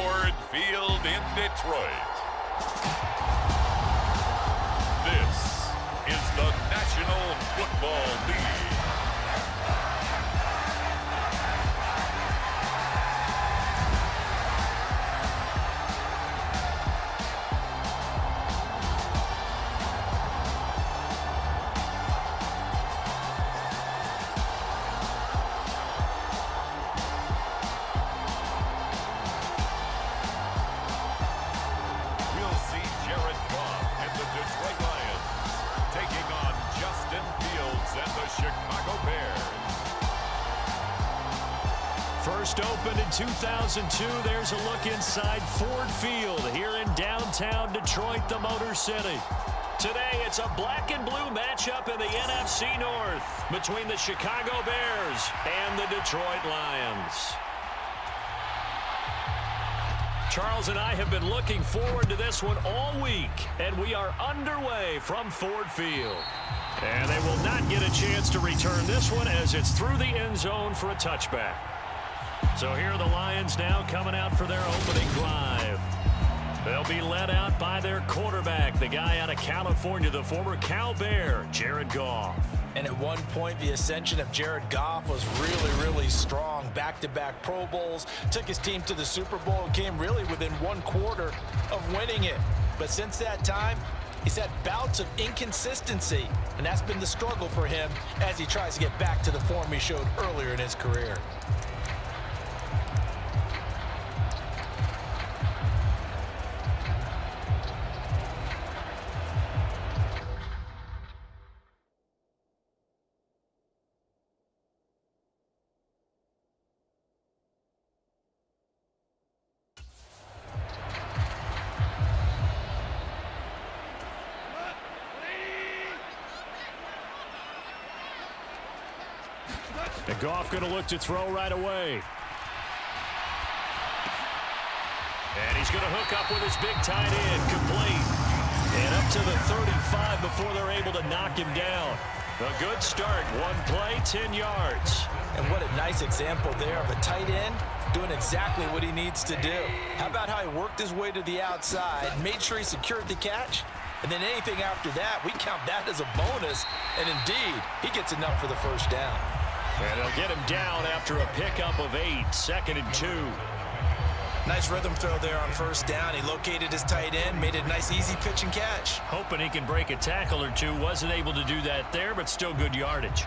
Ford Field in Detroit. This is the National Football League. First opened in 2002, there's a look inside Ford Field here in downtown Detroit, the Motor City. Today, it's a black and blue matchup in the NFC North between the Chicago Bears and the Detroit Lions. Charles and I have been looking forward to this one all week, and we are underway from Ford Field. And they will not get a chance to return this one as it's through the end zone for a touchback. So here are the Lions now coming out for their opening drive. They'll be led out by their quarterback, the guy out of California, the former Cal Bear, Jared Goff. And at one point, the ascension of Jared Goff was really strong. Back-to-back Pro Bowls, took his team to the Super Bowl, came really within one quarter of winning it. But since that time, he's had bouts of inconsistency, and that's been the struggle for him as he tries to get back to the form he showed earlier in his career. And Goff going to look to throw right away. And he's going to hook up with his big tight end, complete. And up to the 35 before they're able to knock him down. A good start, one play, 10 yards. And what a nice example there of a tight end doing exactly what he needs to do. How about how he worked his way to the outside, made sure he secured the catch, and then anything after that, we count that as a bonus. And indeed, he gets enough for the first down. And they'll get him down after a pickup of 8, 2nd and 2. Nice rhythm throw there on first down. He located his tight end, made a nice easy pitch and catch. Hoping he can break a tackle or two. Wasn't able to do that there, but still good yardage.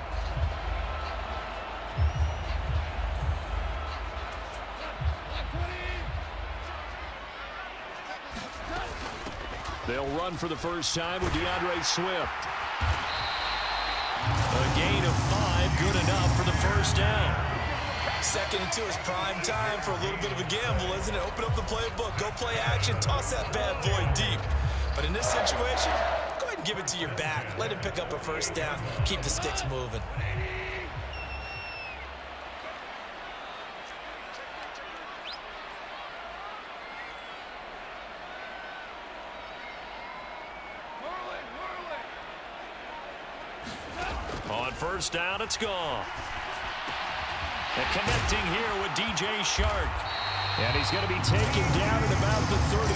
They'll run for the first time with DeAndre Swift. A gain of 5, good enough for the first down. 2nd and 2 is prime time for a little bit of a gamble, isn't it? Open up the playbook, go play action, toss that bad boy deep. But in this situation, go ahead and give it to your back. Let him pick up a first down, keep the sticks moving. On first down, it's gone. And connecting here with DJ Shark. And he's going to be taken down at about the 33.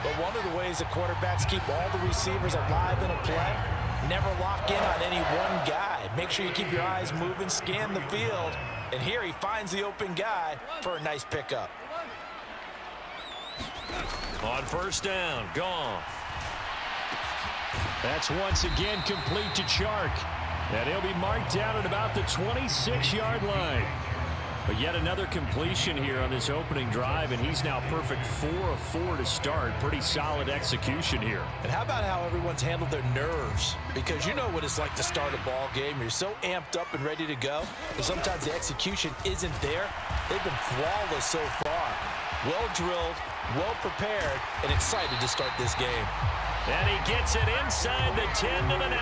But one of the ways the quarterbacks keep all the receivers alive in a play, never lock in on any one guy. Make sure you keep your eyes moving, scan the field. And here he finds the open guy for a nice pickup. On first down, gone. That's once again complete to Chark. And he'll be marked down at about the 26-yard line. But yet another completion here on this opening drive, and he's now perfect 4 of 4 to start. Pretty solid execution here. And how about how everyone's handled their nerves? Because you know what it's like to start a ball game. You're so amped up and ready to go, but sometimes the execution isn't there. They've been flawless so far. Well drilled, well prepared, and excited to start this game. And he gets it inside the 10 to the 9.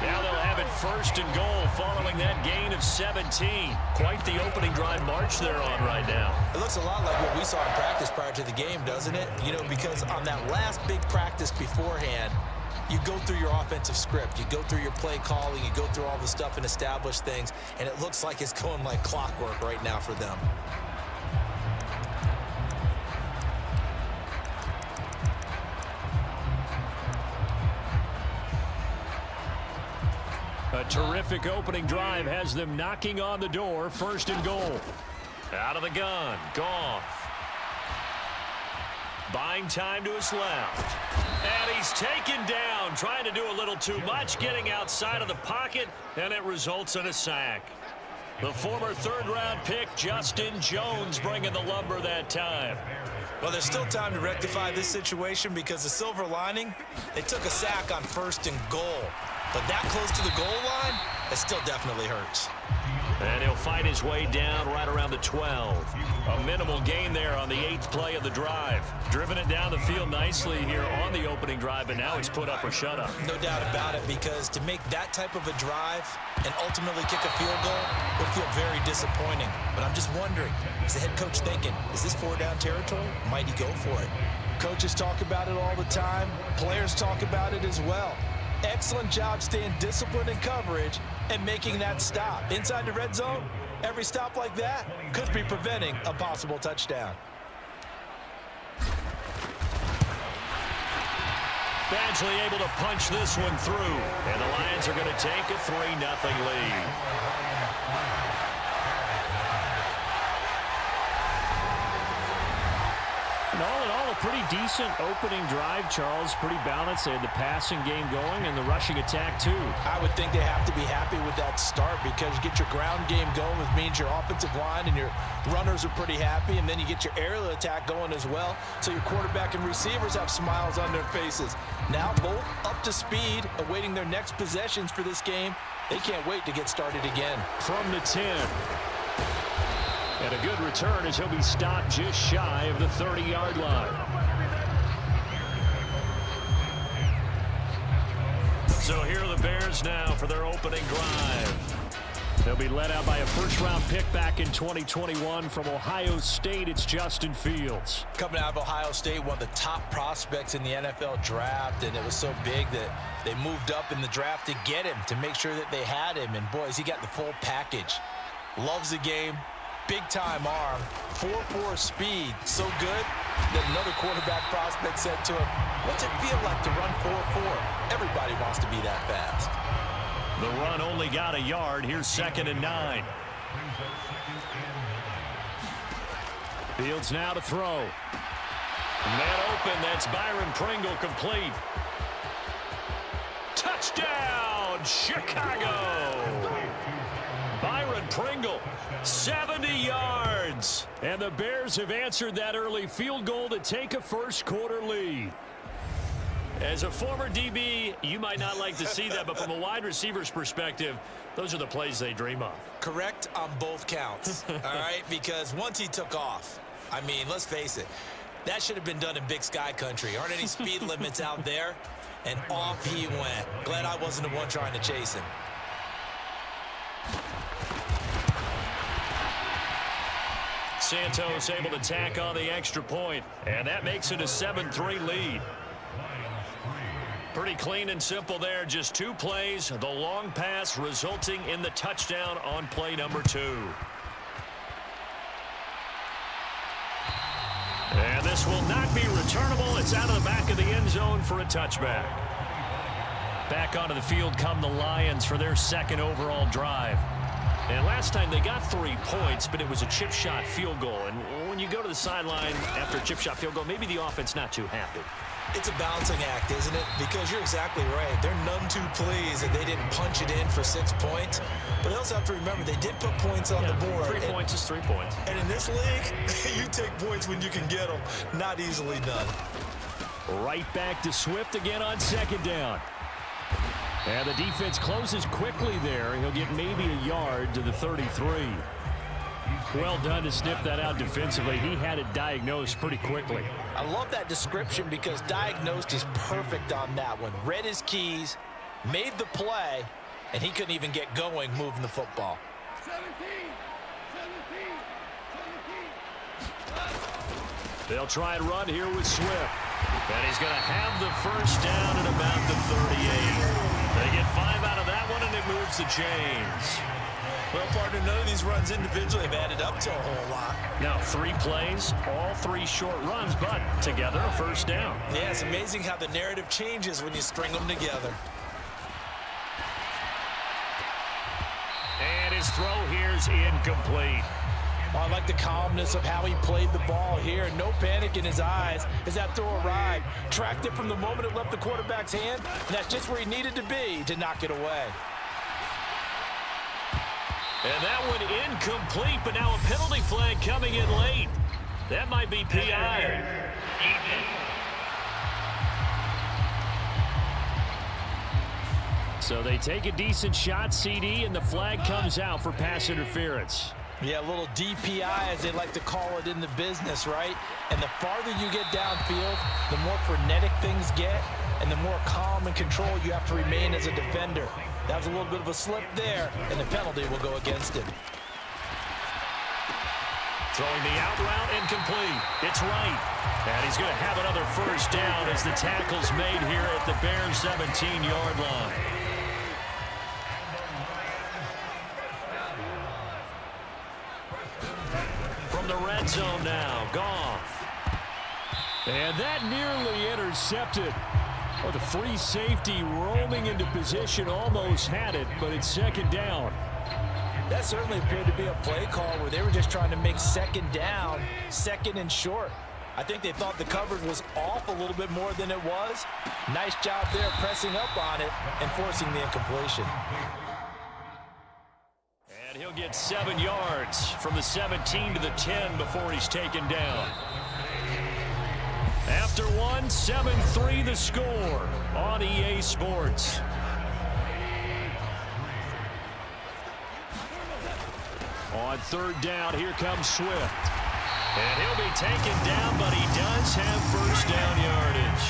Now they'll have it first and goal following that gain of 17. Quite the opening drive march they're on right now. It looks a lot like what we saw in practice prior to the game, doesn't it? You know, because on that last big practice beforehand, you go through your offensive script. You go through your play calling. You go through all the stuff and establish things. And it looks like it's going like clockwork right now for them. A terrific opening drive has them knocking on the door. First and goal. Out of the gun. Goff. Buying time to his left. And he's taken down. Trying to do a little too much. Getting outside of the pocket. And it results in a sack. The former third-round pick, Justin Jones, bringing the lumber that time. Well, there's still time to rectify this situation because the silver lining, they took a sack on first and goal. But that close to the goal line, it still definitely hurts. And he'll fight his way down right around the 12. A minimal gain there on the 8th play of the drive. Driven it down the field nicely here on the opening drive, and now he's put up or shut up. No doubt about it, because to make that type of a drive and ultimately kick a field goal would feel very disappointing. But I'm just wondering, is the head coach thinking, is this 4-down territory? Might he go for it? Coaches talk about it all the time. Players talk about it as well. Excellent job staying disciplined in coverage and making that stop. Inside the red zone, every stop like that could be preventing a possible touchdown. Badgley able to punch this one through. And the Lions are going to take a 3-0 lead. All in all, a pretty decent opening drive, Charles. Pretty balanced. They had the passing game going and the rushing attack, too. I would think they have to be happy with that start because you get your ground game going, which means your offensive line and your runners are pretty happy, and then you get your aerial attack going as well, so your quarterback and receivers have smiles on their faces. Now both up to speed, awaiting their next possessions for this game. They can't wait to get started again. From the 10. And a good return as he'll be stopped just shy of the 30-yard line. So here are the Bears now for their opening drive. They'll be led out by a first-round pick back in 2021 from Ohio State. It's Justin Fields. Coming out of Ohio State, one of the top prospects in the NFL draft, and it was so big that they moved up in the draft to get him, to make sure that they had him. And, boys, he got the full package. Loves the game. Big-time arm, 4.4 speed, so good that another quarterback prospect said to him, what's it feel like to run 4.4? Everybody wants to be that fast. The run only got a yard. Here's 2nd and 9. Fields now to throw. Man open, that's Byron Pringle complete. Touchdown, Chicago! Byron Pringle, 70 yards. And the Bears have answered that early field goal to take a first-quarter lead. As a former DB, you might not like to see that, but from a wide receiver's perspective, those are the plays they dream of. Correct on both counts, all right? Because once he took off, I mean, let's face it, that should have been done in Big Sky country. Aren't any speed limits out there? And off he went. Glad I wasn't the one trying to chase him. Santos able to tack on the extra point, and that makes it a 7-3 lead. Pretty clean and simple there. Just 2 plays. The long pass resulting in the touchdown on play number 2. And this will not be returnable. It's out of the back of the end zone for a touchback. Back onto the field come the Lions for their 2nd overall drive. And last time they got 3 points, but it was a chip shot field goal. And when you go to the sideline after a chip shot field goal, maybe the offense not too happy. It's a balancing act, isn't it? Because you're exactly right. They're none too pleased that they didn't punch it in for 6 points. But they also have to remember they did put points on the board. 3 points is 3 points. And in this league, you take points when you can get them. Not easily done. Right back to Swift again on 2nd down. And the defense closes quickly there. He'll get maybe a yard to the 33. Well done to sniff that out defensively. He had it diagnosed pretty quickly. I love that description because diagnosed is perfect on that one. Read his keys, made the play, and he couldn't even get going moving the football. 17. They'll try and run here with Swift. And he's going to have the first down at about the 38. They get 5 out of that one, and it moves the chains. Well, partner, none of these runs individually have added up to a whole lot. Now, 3 plays, all 3 short runs, but together a first down. Yeah, it's amazing how the narrative changes when you string them together. And his throw here's incomplete. I like the calmness of how he played the ball here. No panic in his eyes as that throw arrived. Tracked it from the moment it left the quarterback's hand, and that's just where he needed to be to knock it away. And that one incomplete, but now a penalty flag coming in late. That might be PI. So they take a decent shot, CD, and the flag comes out for pass interference. Yeah, a little DPI, as they like to call it in the business, right? And the farther you get downfield, the more frenetic things get, and the more calm and control you have to remain as a defender. That was a little bit of a slip there, and the penalty will go against him. Throwing the out route incomplete. It's right. And he's going to have another first down as the tackle's made here at the Bears' 17-yard line. From the red zone now, Goff. And that nearly intercepted. Oh, the free safety roaming into position almost had it, but it's second down. That certainly appeared to be a play call where they were just trying to make second down, second and short. I think they thought the coverage was off a little bit more than it was. Nice job there pressing up on it and forcing the incompletion. And he'll get 7 yards from the 17 to the 10 before he's taken down. After one, 7-3 the score on EA Sports. On third down, here comes Swift. And he'll be taken down, but he does have first down yardage.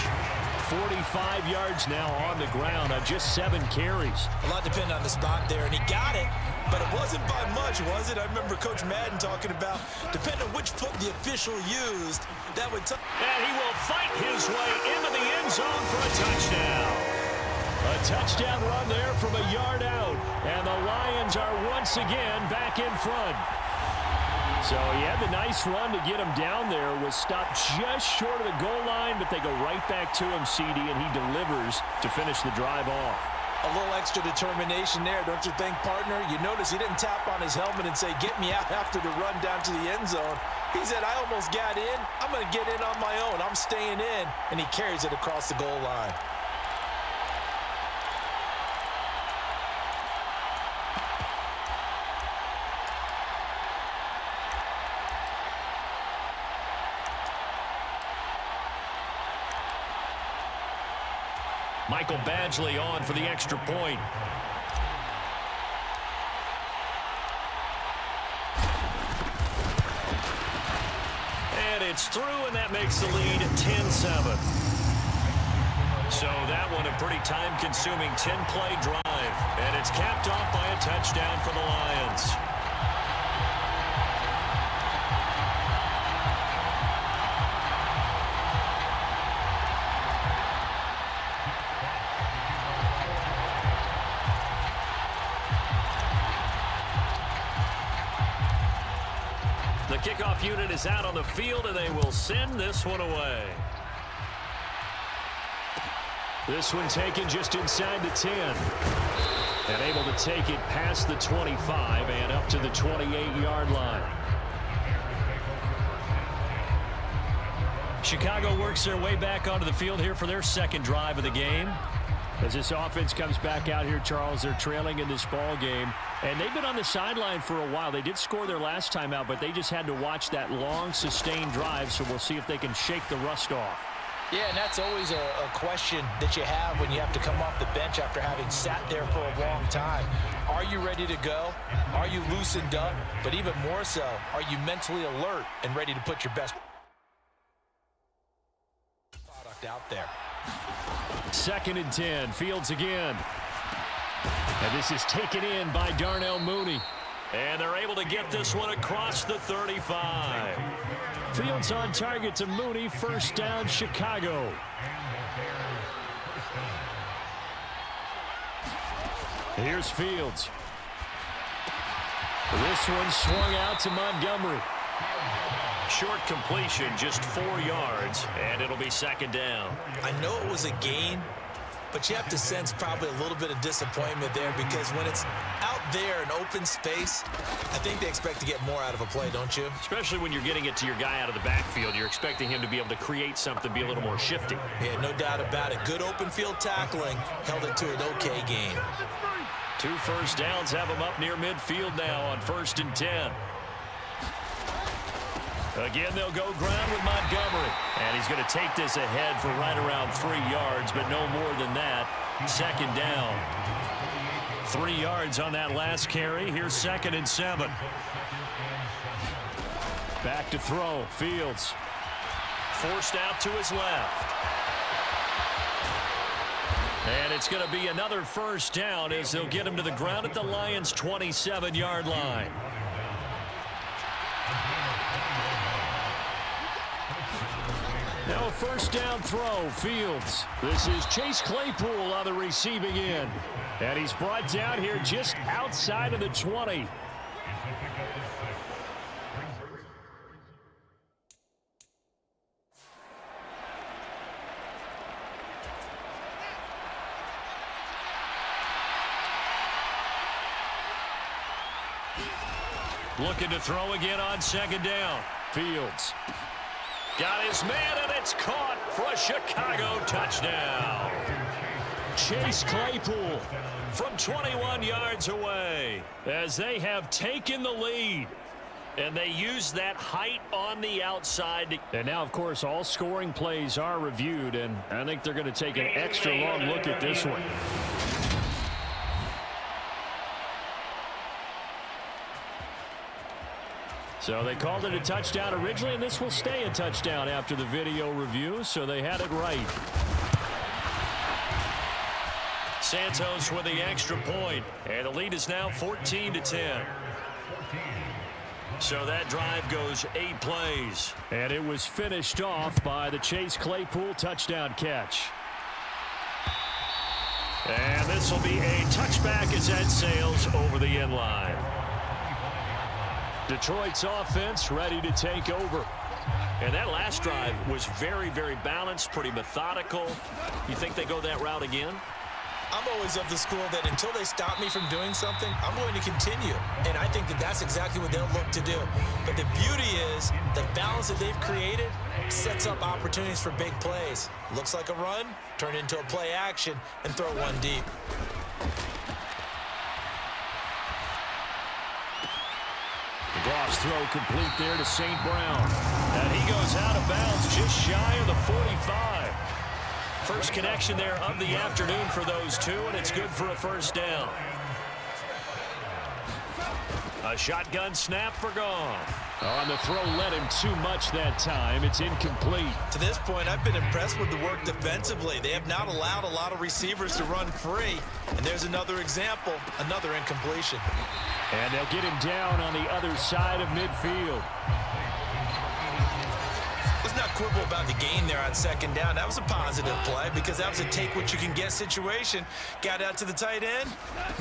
45 yards now on the ground on just 7 carries. A lot depending on the spot there, and he got it, but it wasn't by much, was it? I remember Coach Madden talking about, depending on which foot the official used, that would... And he will fight his way into the end zone for a touchdown. A touchdown run there from a yard out, and the Lions are once again back in front. So he had the nice run to get him down there, was stopped just short of the goal line, but they go right back to him, CD, and he delivers to finish the drive off. A little extra determination there, don't you think, partner? You notice he didn't tap on his helmet and say, get me out after the run down to the end zone. He said, I almost got in. I'm going to get in on my own. I'm staying in, and he carries it across the goal line. Michael Badgley on for the extra point. And it's through, and that makes the lead 10-7. So that one a pretty time-consuming 10-play drive. And it's capped off by a touchdown for the Lions. The kickoff unit is out on the field, and they will send this one away. This one taken just inside the 10. And able to take it past the 25 and up to the 28-yard line. Chicago works their way back onto the field here for their second drive of the game. As this offense comes back out here, Charles, they're trailing in this ball game. And they've been on the sideline for a while. They did score their last time out, but they just had to watch that long, sustained drive, so we'll see if they can shake the rust off. Yeah, and that's always a question that you have when you have to come off the bench after having sat there for a long time. Are you ready to go? Are you loosened up? But even more so, are you mentally alert and ready to put your best product out there? 2nd and 10, Fields again. And this is taken in by Darnell Mooney. And they're able to get this one across the 35. Fields on target to Mooney. First down, Chicago. Here's Fields. This one swung out to Montgomery. Short completion, just 4 yards, and it'll be second down. I know it was a gain, but you have to sense probably a little bit of disappointment there because when it's out there in open space, I think they expect to get more out of a play, don't you? Especially when you're getting it to your guy out of the backfield. You're expecting him to be able to create something, be a little more shifty. Yeah, no doubt about it. Good open field tackling, held it to an okay gain. 2 first downs have him up near midfield now on 1st and 10. Again, they'll go ground with Montgomery. And he's going to take this ahead for right around 3 yards, but no more than that. Second down. 3 yards on that last carry. Here's 2nd and 7. Back to throw. Fields. Forced out to his left. And it's going to be another first down as they'll get him to the ground at the Lions' 27-yard line. Now a first down throw. Fields. This is Chase Claypool on the receiving end. And he's brought down here just outside of the 20. Looking to throw again on 2nd down. Fields. Got his man, and it's caught for a Chicago touchdown. Chase Claypool from 21 yards away as they have taken the lead. And they use that height on the outside. And now, of course, all scoring plays are reviewed, and I think they're going to take an extra long look at this one. So they called it a touchdown originally, and this will stay a touchdown after the video review, so they had it right. Santos with the extra point, and the lead is now 14-10. So that drive goes 8 plays, and it was finished off by the Chase Claypool touchdown catch. And this will be a touchback as that sails over the end line. Detroit's offense ready to take over. And that last drive was very, very balanced, pretty methodical. You think they go that route again? I'm always of the school that until they stop me from doing something, I'm going to continue. And I think that that's exactly what they'll look to do. But the beauty is the balance that they've created sets up opportunities for big plays. Looks like a run, turn into a play action, and throw one deep. Goff's throw complete there to St. Brown. And he goes out of bounds just shy of the 45. First connection there of the afternoon for those two, and it's good for a first down. A shotgun snap for Goff. On the throw led him too much that time. It's incomplete. To this point, I've been impressed with the work defensively. They have not allowed a lot of receivers to run free. And there's another example, another incompletion. And they'll get him down on the other side of midfield. Let's not quibble about the gain there on 2nd down. That was a positive play because that was a take-what-you-can-get situation. Got out to the tight end.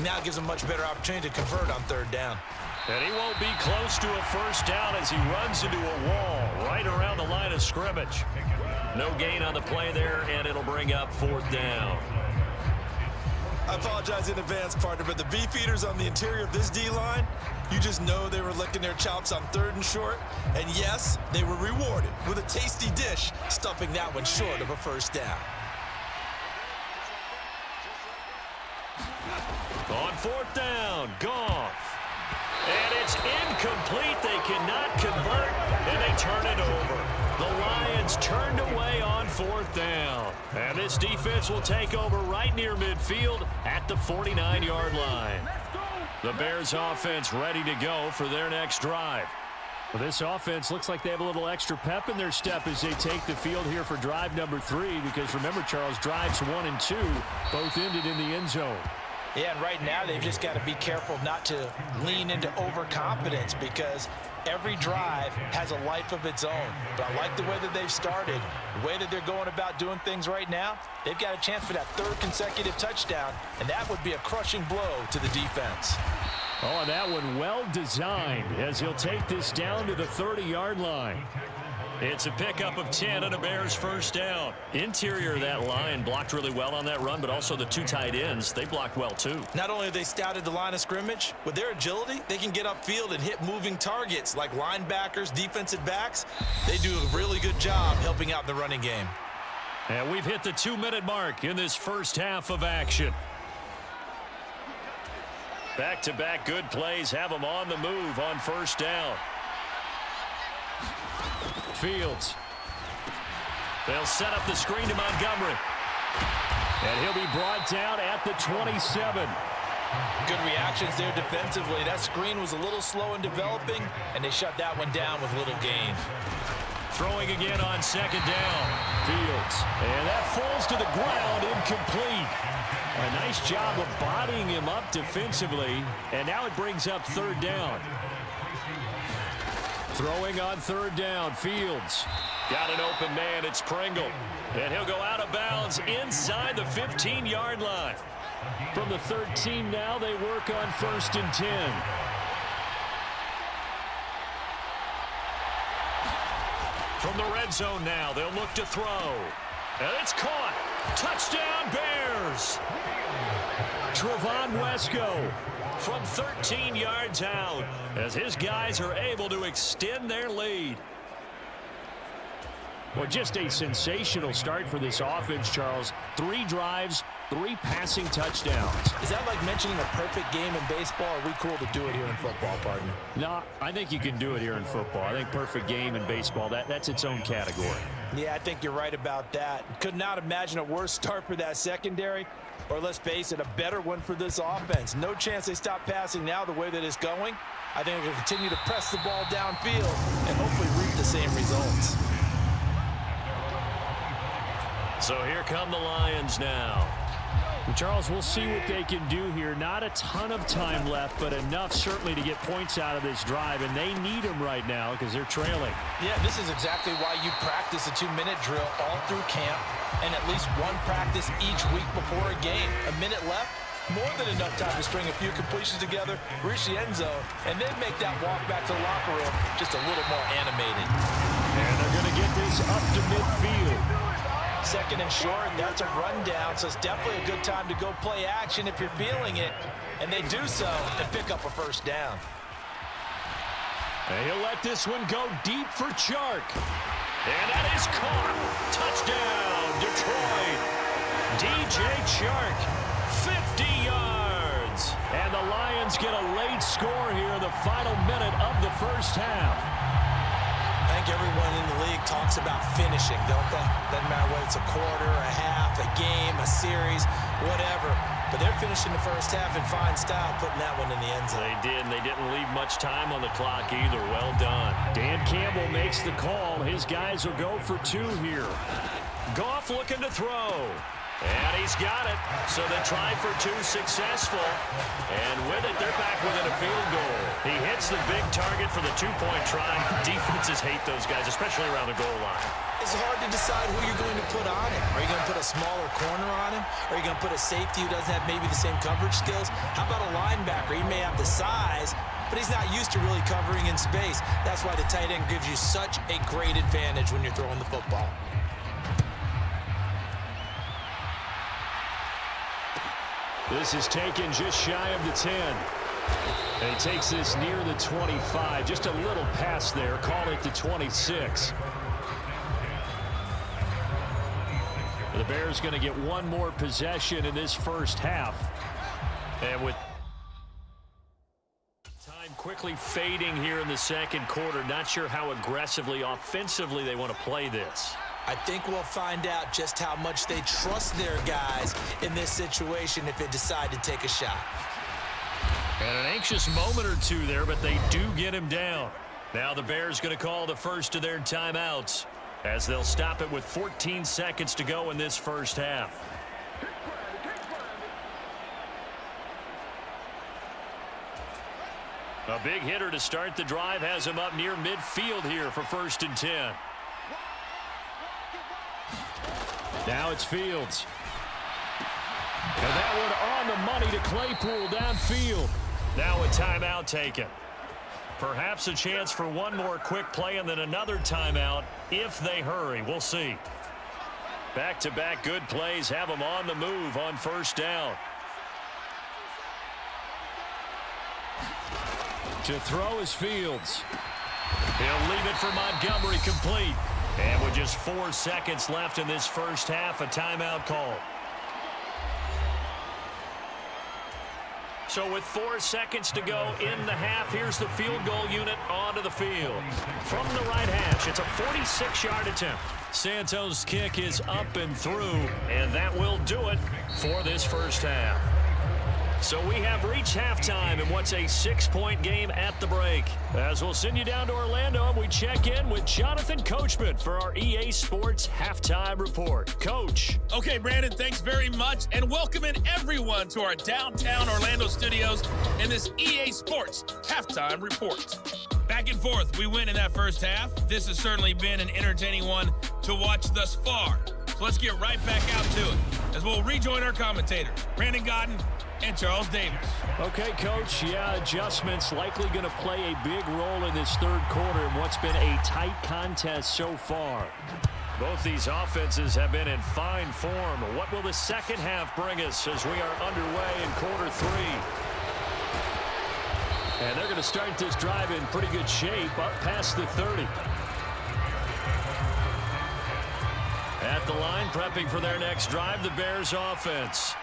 Now it gives him a much better opportunity to convert on 3rd down. And he won't be close to a first down as he runs into a wall right around the line of scrimmage. No gain on the play there, and it'll bring up 4th down. I apologize in advance, partner, but the beefeaters on the interior of this D-line, you just know they were licking their chops on 3rd and short. And yes, they were rewarded with a tasty dish, stuffing that one short of a first down. On 4th down, Goff. And it's incomplete. They cannot convert, and they turn it over. The Lions turned away on 4th down. And this defense will take over right near midfield at the 49-yard line. The Bears offense ready to go for their next drive. Well, this offense looks like they have a little extra pep in their step as they take the field here for drive number 3, because remember, Charles, drives 1 and 2 both ended in the end zone. Yeah, and right now they've just got to be careful not to lean into overconfidence because every drive has a life of its own. But I like the way that they've started, the way that they're going about doing things right now. They've got a chance for that third consecutive touchdown, and that would be a crushing blow to the defense. Oh, and that one well designed as he'll take this down to the 30-yard line. It's a pickup of 10 and a Bears first down. Interior of that line blocked really well on that run, but also the two tight ends, they blocked well too. Not only have they scouted the line of scrimmage, with their agility, they can get upfield and hit moving targets like linebackers, defensive backs. They do a really good job helping out the running game. And we've hit the 2-minute mark in this first half of action. Back-to-back good plays have them on the move on first down. Fields. They'll set up the screen to Montgomery. And he'll be brought down at the 27. Good reactions there defensively. That screen was a little slow in developing, and they shut that one down with little gain. Throwing again on second down. Fields. And that falls to the ground, incomplete. A nice job of bodying him up defensively, and now it brings up third down. Throwing on third down, Fields. Got an open man, it's Pringle. And he'll go out of bounds inside the 15-yard line. From the 13 now, they work on first and 10. From the red zone now, they'll look to throw. And it's caught. Touchdown, Bears. Trevon Wesco from 13 yards out as his guys are able to extend their lead. Well, just a sensational start for this offense, Charles. 3 drives, 3 passing touchdowns. Is that like mentioning a perfect game in baseball? Or are we cool to do it here in football, partner? No, I think you can do it here in football. I think perfect game in baseball, that's its own category. Yeah, I think you're right about that. Could not imagine a worse start for that secondary, or let's face it, a better one for this offense. No chance they stop passing now the way that it's going. I think they'll continue to press the ball downfield and hopefully reap the same results. So here come the Lions now. And Charles, we'll see what they can do here. Not a ton of time left, but enough certainly to get points out of this drive, and they need them right now because they're trailing. Yeah, this is exactly why you practice a 2-minute drill all through camp and at least one practice each week before a game. A minute left, more than enough time to string a few completions together, reach the end zone, and then make that walk back to the locker room just a little more animated. And they're going to get this up to midfield. Second and short, that's a rundown, so it's definitely a good time to go play action if you're feeling it. And they do so and pick up a first down. And he'll let this one go deep for Chark. And that is caught. Touchdown, Detroit. DJ Chark, 50 yards. And the Lions get a late score here in the final minute of the first half. I think everyone in the league talks about finishing, don't they? Doesn't matter whether it's a quarter, a half, a game, a series, whatever. But they're finishing the first half in fine style, putting that one in the end zone. They did, and they didn't leave much time on the clock either. Well done. Dan Campbell makes the call. His guys will go for 2 here. Goff looking to throw. And he's got it. So they try for 2, successful. And with it, they're back within a field goal. He hits the big target for the 2-point try. Defenses hate those guys, especially around the goal line. It's hard to decide who you're going to put on him. Are you going to put a smaller corner on him? Are you going to put a safety who doesn't have maybe the same coverage skills? How about a linebacker? He may have the size, but he's not used to really covering in space. That's why the tight end gives you such a great advantage when you're throwing the football. This is taken just shy of the 10. And he takes this near the 25. Just a little pass there. Call it the 26. The Bears going to get one more possession in this first half. And with time quickly fading here in the second quarter, not sure how aggressively, offensively they want to play this. I think we'll find out just how much they trust their guys in this situation if they decide to take a shot. And an anxious moment or two there, but they do get him down. Now the Bears going to call the first of their timeouts as they'll stop it with 14 seconds to go in this first half. A big hitter to start the drive has him up near midfield here for 1st and 10. Now it's Fields. And that one on the money to Claypool downfield. Now a timeout taken. Perhaps a chance for one more quick play and then another timeout if they hurry. We'll see. Back-to-back good plays have them on the move on 1st down. To throw is Fields. He'll leave it for Montgomery complete. And with just 4 seconds left in this first half, a timeout call. So with 4 seconds to go in the half, here's the field goal unit onto the field. From the right hash, it's a 46-yard attempt. Santos' kick is up and through, and that will do it for this first half. So we have reached halftime in what's a 6-point game at the break. As we'll send you down to Orlando, and we check in with Jonathan Coachman for our EA Sports Halftime Report. Coach. Okay, Brandon, thanks very much, and welcome in everyone to our downtown Orlando studios in this EA Sports Halftime Report. Back and forth, we win in that first half. This has certainly been an entertaining one to watch thus far. So let's get right back out to it as we'll rejoin our commentators, Brandon Godden and Charles Davis. Okay, Coach, adjustments likely going to play a big role in this third quarter in what's been a tight contest so far. Both these offenses have been in fine form. What will the second half bring us as we are underway in quarter 3? And they're going to start this drive in pretty good shape up past the 30. At the line, prepping for their next drive, the Bears offense.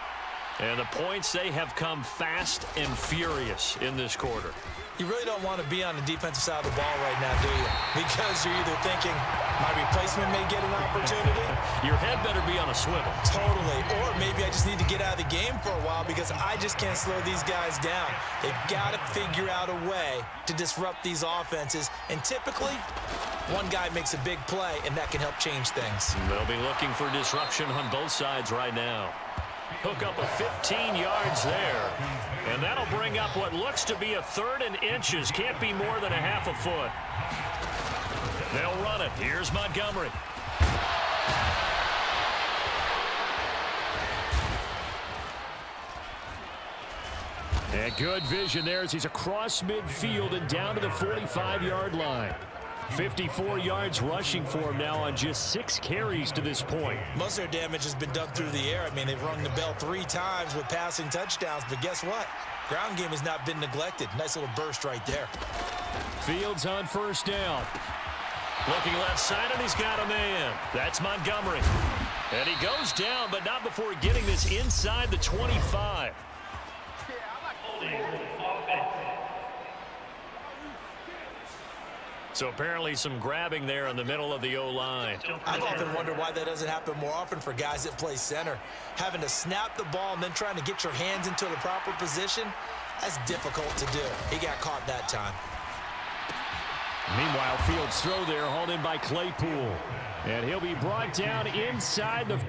And the points, they have come fast and furious in this quarter. You really don't want to be on the defensive side of the ball right now, do you? Because you're either thinking, my replacement may get an opportunity. Your head better be on a swivel. Totally. Or maybe I just need to get out of the game for a while because I just can't slow these guys down. They've got to figure out a way to disrupt these offenses. And typically, one guy makes a big play, and that can help change things. They'll be looking for disruption on both sides right now. Hook up a 15 yards there. And that'll bring up what looks to be a 3rd and inches. Can't be more than a half a foot. They'll run it. Here's Montgomery. And good vision there as he's across midfield and down to the 45-yard line. 54 yards rushing for him now on just 6 carries to this point. Most of their damage has been done through the air. I mean, they've rung the bell 3 times with passing touchdowns, but guess what? Ground game has not been neglected. Nice little burst right there. Fields on 1st down. Looking left side, and he's got a man. That's Montgomery. And he goes down, but not before getting this inside the 25. So apparently some grabbing there in the middle of the O-line. I've often wondered why that doesn't happen more often for guys that play center. Having to snap the ball and then trying to get your hands into the proper position, that's difficult to do. He got caught that time. Meanwhile, Fields' throw there hauled in by Claypool. And he'll be brought down inside the...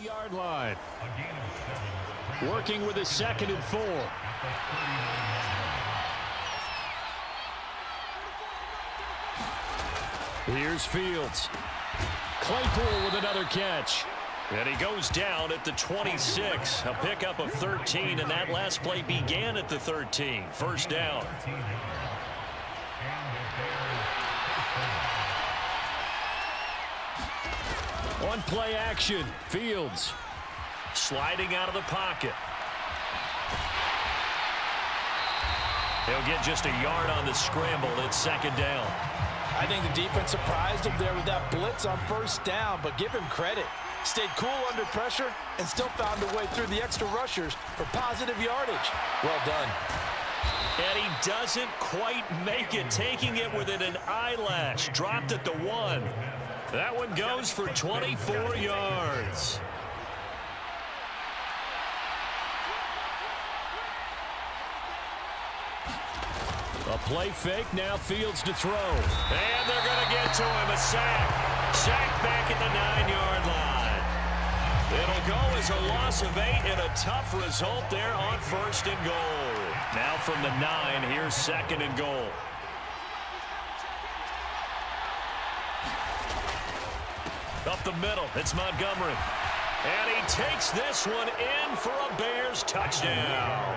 yard line. Working with a 2nd and 4. Here's Fields. Claypool with another catch. And he goes down at the 26. A pickup of 13, and that last play began at the 13. 1st down. One play action. Fields sliding out of the pocket. He'll get just a yard on the scramble. It's 2nd down. I think the defense surprised him there with that blitz on 1st down, but give him credit. Stayed cool under pressure and still found a way through the extra rushers for positive yardage. Well done. And he doesn't quite make it, taking it within an eyelash. Dropped at the 1. That one goes for 24 yards. A play fake, now Fields to throw. And they're going to get to him, a sack. Sack back at the 9-yard line. It'll go as a loss of 8 and a tough result there on 1st and goal. Now from the 9, here's 2nd and goal. Up the middle, it's Montgomery. And he takes this one in for a Bears touchdown.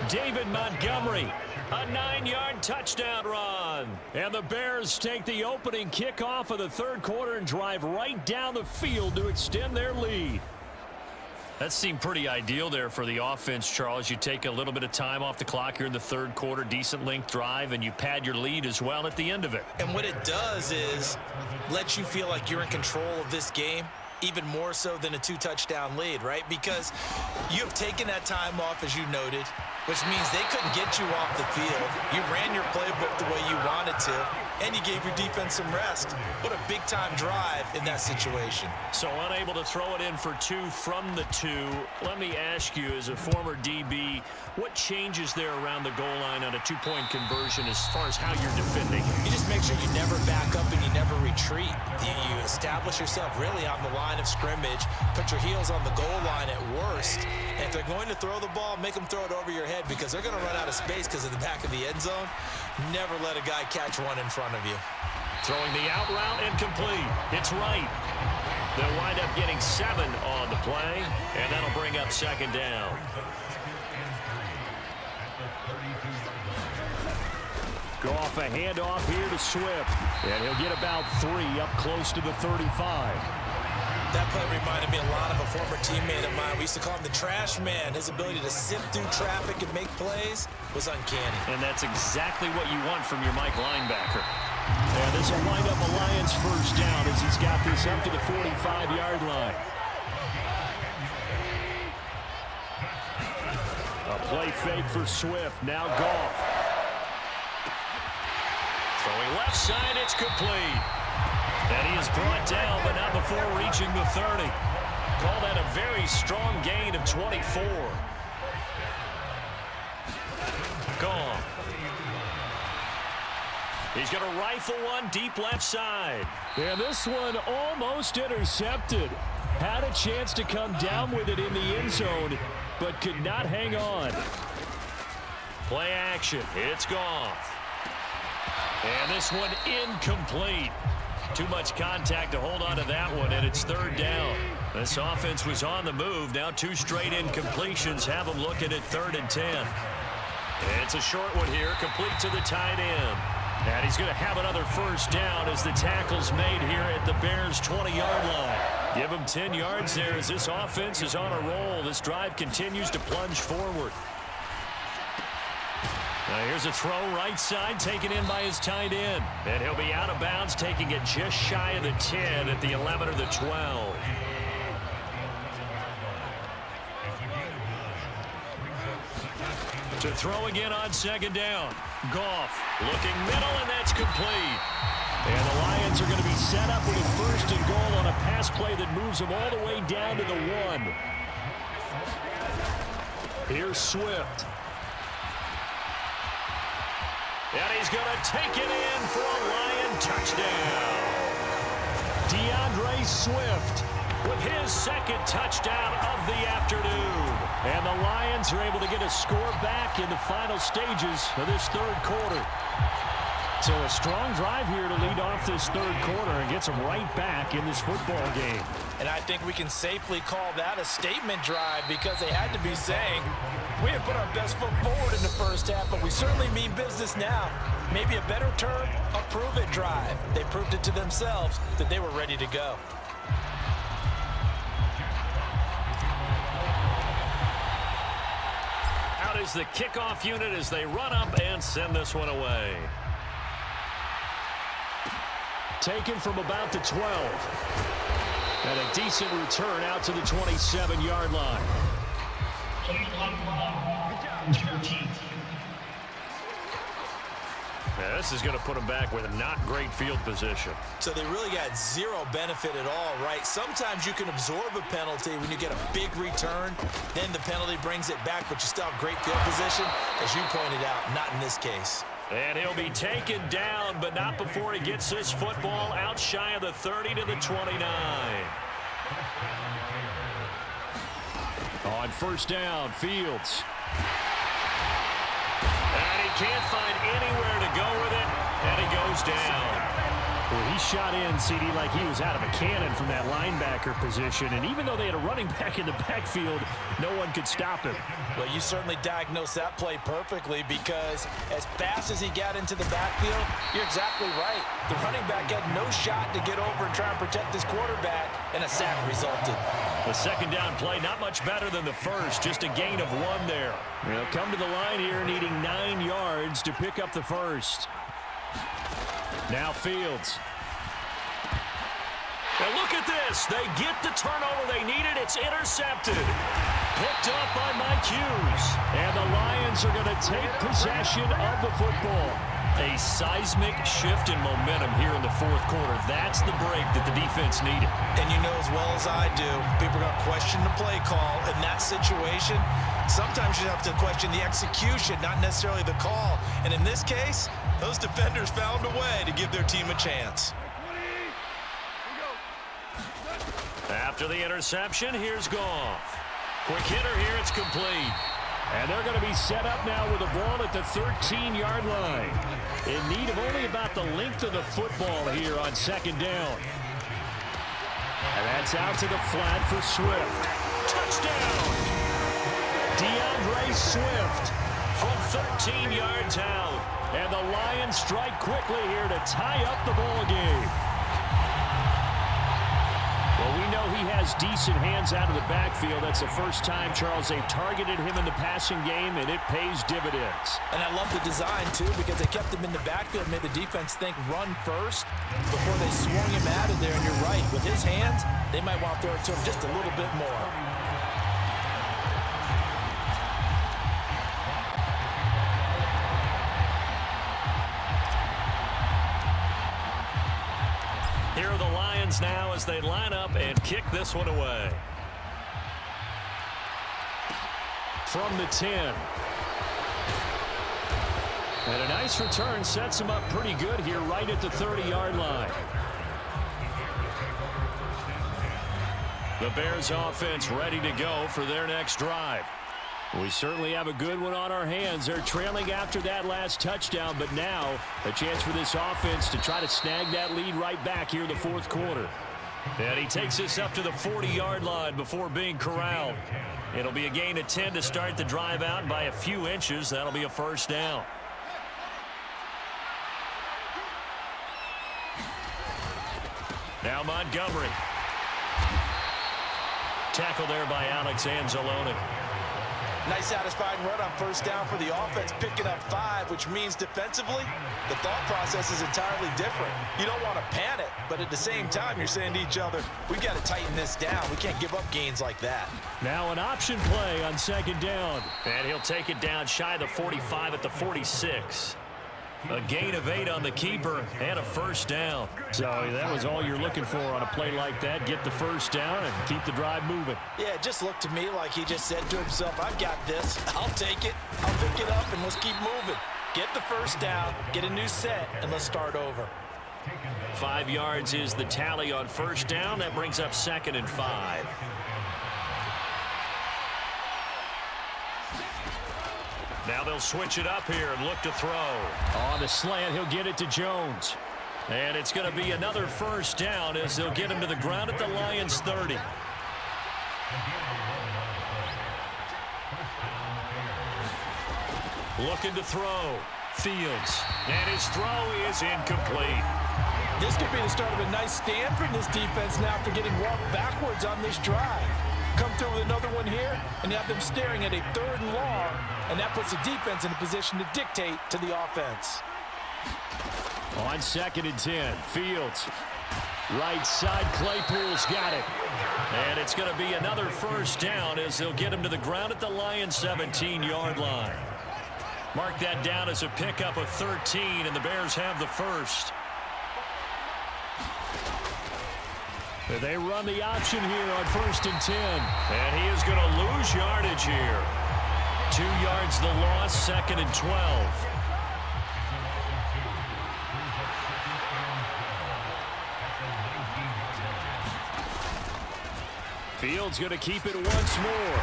David Montgomery, a 9-yard touchdown run. And the Bears take the opening kickoff of the 3rd quarter and drive right down the field to extend their lead. That seemed pretty ideal there for the offense, Charles. You take a little bit of time off the clock here in the 3rd quarter, decent length drive, and you pad your lead as well at the end of it. And what it does is let you feel like you're in control of this game, even more so than a 2-touchdown lead, right? Because you have taken that time off, as you noted, which means they couldn't get you off the field. You ran your playbook the way you wanted to, and you gave your defense some rest. What a big-time drive in that situation. So unable to throw it in for 2 from the 2. Let me ask you, as a former DB, what changes there around the goal line on a 2-point conversion as far as how you're defending? You just make sure you never back up and you never retreat. You establish yourself really on the line of scrimmage, put your heels on the goal line at worst, and if they're going to throw the ball, make them throw it over your head because they're going to run out of space because of the back of the end zone. Never let a guy catch one in front of you. Throwing the out route incomplete. It's right. They'll wind up getting 7 on the play, and that'll bring up 2nd down. Go off a handoff here to Swift, and he'll get about 3 up close to the 35. That play reminded me a lot of a former teammate of mine. We used to call him the trash man. His ability to sift through traffic and make plays was uncanny. And that's exactly what you want from your Mike linebacker. And this will wind up a Lions 1st down as he's got this up to the 45-yard line. A play fake for Swift. Now Goff. Throwing left side, it's complete. And he is brought down, but not before reaching the 30. Call that a very strong gain of 24. Gone. He's going to rifle one deep left side. And this one almost intercepted. Had a chance to come down with it in the end zone, but could not hang on. Play action. It's gone. And this one incomplete. Too much contact to hold on to that one, and it's 3rd down. This offense was on the move. Now 2 straight incompletions have them looking at 3rd and 10. It's a short one here, complete to the tight end. And he's going to have another 1st down as the tackle's made here at the Bears' 20-yard line. Give him 10 yards there as this offense is on a roll. This drive continues to plunge forward. Now here's a throw right side taken in by his tight end. And he'll be out of bounds, taking it just shy of the 10 at the 11 or the 12. To throw again on 2nd down. Goff looking middle, and that's complete. And the Lions are going to be set up with a 1st and goal on a pass play that moves them all the way down to the 1. Here's Swift. And he's going to take it in for a Lion touchdown. DeAndre Swift with his 2nd touchdown of the afternoon. And the Lions are able to get a score back in the final stages of this 3rd quarter. So a strong drive here to lead off this 3rd quarter and gets them right back in this football game. And I think we can safely call that a statement drive because they had to be saying, we have put our best foot forward in the 1st half, but we certainly mean business now. Maybe a better term, a prove-it drive. They proved it to themselves that they were ready to go. Out is the kickoff unit as they run up and send this one away. Taken from about the 12. And a decent return out to the 27-yard line. Now this is going to put them back with a not great field position. So they really got 0 benefit at all, right? Sometimes you can absorb a penalty when you get a big return. Then the penalty brings it back, but you still have great field position. As you pointed out, not in this case. And he'll be taken down, but not before he gets this football out shy of the 30 to the 29. On first down, Fields. And he can't find anywhere to go with it, and he goes down. Well, he shot in, CD, like he was out of a cannon from that linebacker position. And even though they had a running back in the backfield, no one could stop him. Well, you certainly diagnosed that play perfectly because as fast as he got into the backfield, you're exactly right. The running back had no shot to get over and try and protect his quarterback, and a sack resulted. The second down play, not much better than the first, just a gain of 1 there. They'll come to the line here needing 9 yards to pick up the first. Now Fields. And look at this. They get the turnover they needed. It's intercepted. Picked up by Mike Hughes. And the Lions are going to take possession of the football. A seismic shift in momentum here in the fourth quarter. That's the break that the defense needed. And you know as well as I do, people are going to question the play call in that situation. Sometimes you have to question the execution, not necessarily the call. And in this case, those defenders found a way to give their team a chance. After the interception, here's Goff. Quick hitter here, it's complete. And they're going to be set up now with a ball at the 13-yard line. In need of only about the length of the football here on second down. And that's out to the flat for Swift. Touchdown! DeAndre Swift from 13 yards out. And the Lions strike quickly here to tie up the ball game. Well, we know he has decent hands out of the backfield. That's the first time, Charles, they've targeted him in the passing game, and it pays dividends. And I love the design, too, because they kept him in the backfield, made the defense think run first before they swung him out of there. And you're right, with his hands, they might want to throw it to him just a little bit more. Here are the Lions now as they line up and kick this one away. From the 10. And a nice return sets him up pretty good here right at the 30-yard line. The Bears offense ready to go for their next drive. We certainly have a good one on our hands. They're trailing after that last touchdown, but now a chance for this offense to try to snag that lead right back here in the fourth quarter. And he takes this up to the 40-yard line before being corralled. It'll be a gain of 10 to start the drive out by a few inches. That'll be a first down. Now Montgomery. Tackle there by Alex Anzalone. Nice satisfying run on first down for the offense, picking up 5, which means defensively, the thought process is entirely different. You don't want to panic, but at the same time, you're saying to each other, we've got to tighten this down. We can't give up gains like that. Now an option play on second down. And he'll take it down shy of the 45 at the 46. A gain of 8 on the keeper and a first down. So that was all you're looking for on a play like that. Get the first down and keep the drive moving. Yeah, it just looked to me like he just said to himself, I've got this. I'll take it. I'll pick it up, and let's keep moving. Get the first down, get a new set, and let's start over. 5 yards is the tally on first down. That brings up 2nd and 5. Now they'll switch it up here and look to throw. On the slant, he'll get it to Jones. And it's going to be another first down as they'll get him to the ground at the Lions' 30. Looking to throw. Fields. And his throw is incomplete. This could be the start of a nice stand for this defense now after getting walked backwards on this drive. Come through with another one here, and you have them staring at a 3rd and long, and that puts the defense in a position to dictate to the offense. On 2nd and 10, Fields. Right side, Claypool's got it. And it's going to be another first down as they'll get him to the ground at the Lions' 17-yard line. Mark that down as a pickup of 13, and the Bears have the first. They run the option here on 1st and 10. And he is going to lose yardage here. 2 yards the loss, 2nd and 12. Fields going to keep it once more.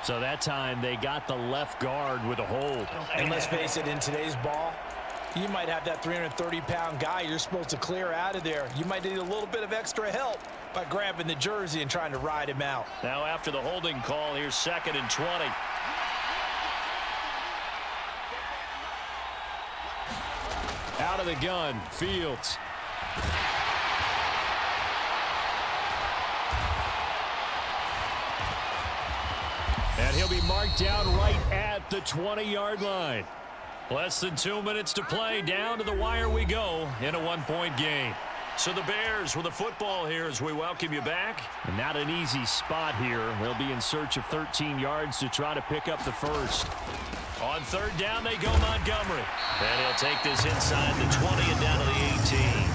So that time they got the left guard with a hold. And let's face it, in today's ball, you might have that 330-pound guy you're supposed to clear out of there. You might need a little bit of extra help by grabbing the jersey and trying to ride him out. Now after the holding call, here's 2nd and 20. Out of the gun, Fields. And he'll be marked down right at the 20-yard line. Less than 2 minutes to play. Down to the wire we go in a one-point game. So the Bears with the football here as we welcome you back. And not an easy spot here. They'll be in search of 13 yards to try to pick up the first. On 3rd down, they go Montgomery. And he'll take this inside the 20 and down to the 18.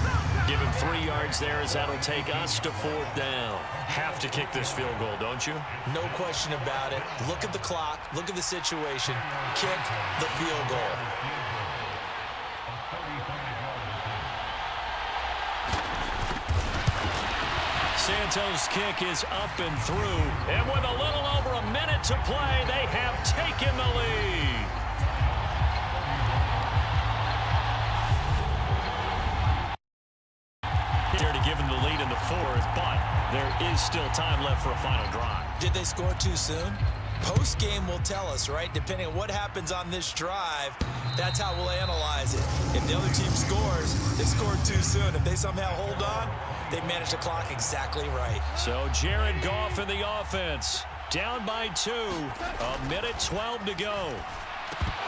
Give him 3 yards there as that'll take us to 4th down. Have to kick this field goal, don't you? No question about it. Look at the clock. Look at the situation. Kick the field goal. Santos' kick is up and through. And with a little over a minute to play, they have taken the lead. Here to give him the lead in the 4th, but there is still time left for a final drive. Did they score too soon? Post-game will tell us, right? Depending on what happens on this drive, that's how we'll analyze it. If the other team scores, they scored too soon. If they somehow hold on, they manage the clock exactly right. So Jared Goff in the offense. Down by 2. 1:12 to go.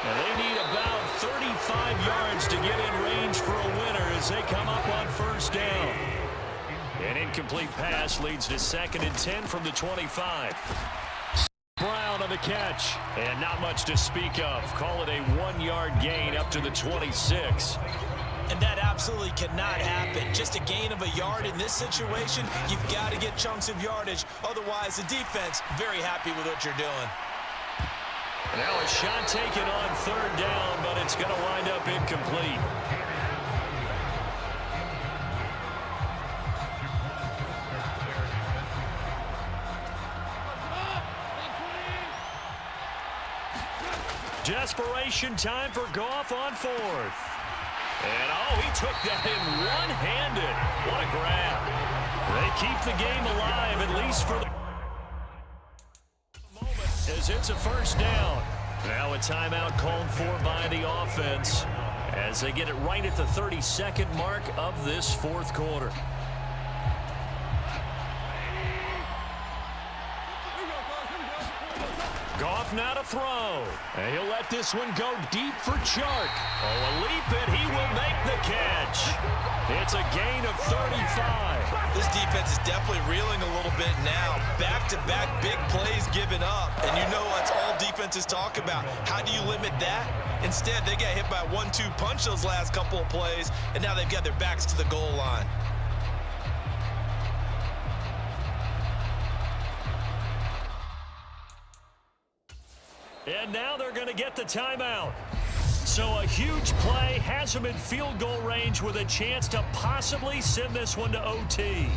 And they need about 35 yards to get in range for a winner as they come up on 1st down. An incomplete pass leads to 2nd and 10 from the 25. Brown on the catch. And not much to speak of. Call it a 1-yard gain up to the 26. And that absolutely cannot happen. Just a gain of a yard in this situation, you've got to get chunks of yardage. Otherwise, the defense, very happy with what you're doing. Now a shot taken on 3rd down, but it's going to wind up incomplete. Desperation time for Goff on 4th. And, he took that in one-handed. What a grab. They keep the game alive, at least for the moment, as it's a 1st down. Now a timeout called for by the offense as they get it right at the 32nd mark of this 4th quarter. Goff now to throw. And he'll let this one go deep for Chark. A leap, and he will make the catch. It's a gain of 35. This defense is definitely reeling a little bit now. Back-to-back big plays given up. And you know that's all defenses talk about. How do you limit that? Instead, they got hit by a 1-2 punch those last couple of plays, and now they've got their backs to the goal line. And now they're going to get the timeout. So a huge play has them in field goal range with a chance to possibly send this one to OT.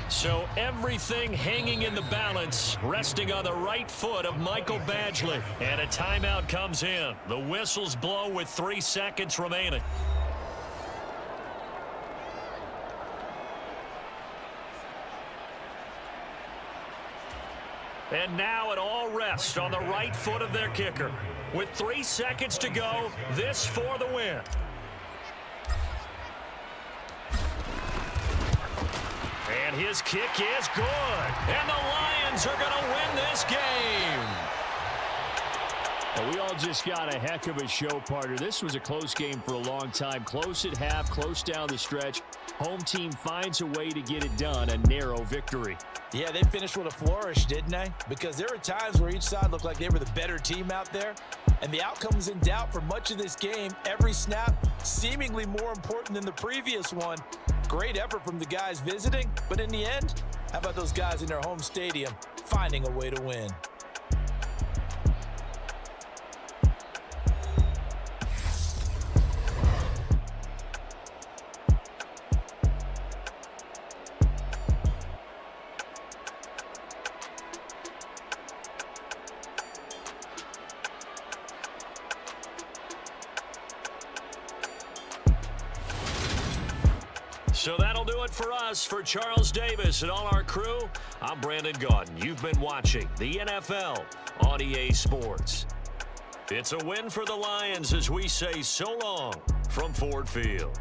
So everything hanging in the balance, resting on the right foot of Michael Badgley. And a timeout comes in. The whistles blow with 3 seconds remaining. And now it all rests on the right foot of their kicker. With 3 seconds to go, this for the win. And his kick is good. And the Lions are going to win this game. Well, we all just got a heck of a show, partner. This was a close game for a long time. Close at half, close down the stretch. Home team finds a way to get it done. A narrow victory. Yeah, they finished with a flourish, didn't they? Because there were times where each side looked like they were the better team out there. And the outcome was in doubt for much of this game. Every snap seemingly more important than the previous one. Great effort from the guys visiting. But in the end, how about those guys in their home stadium finding a way to win? So that'll do it for us. For Charles Davis and all our crew, I'm Brandon Gaudin. You've been watching the NFL on EA Sports. It's a win for the Lions as we say so long from Ford Field.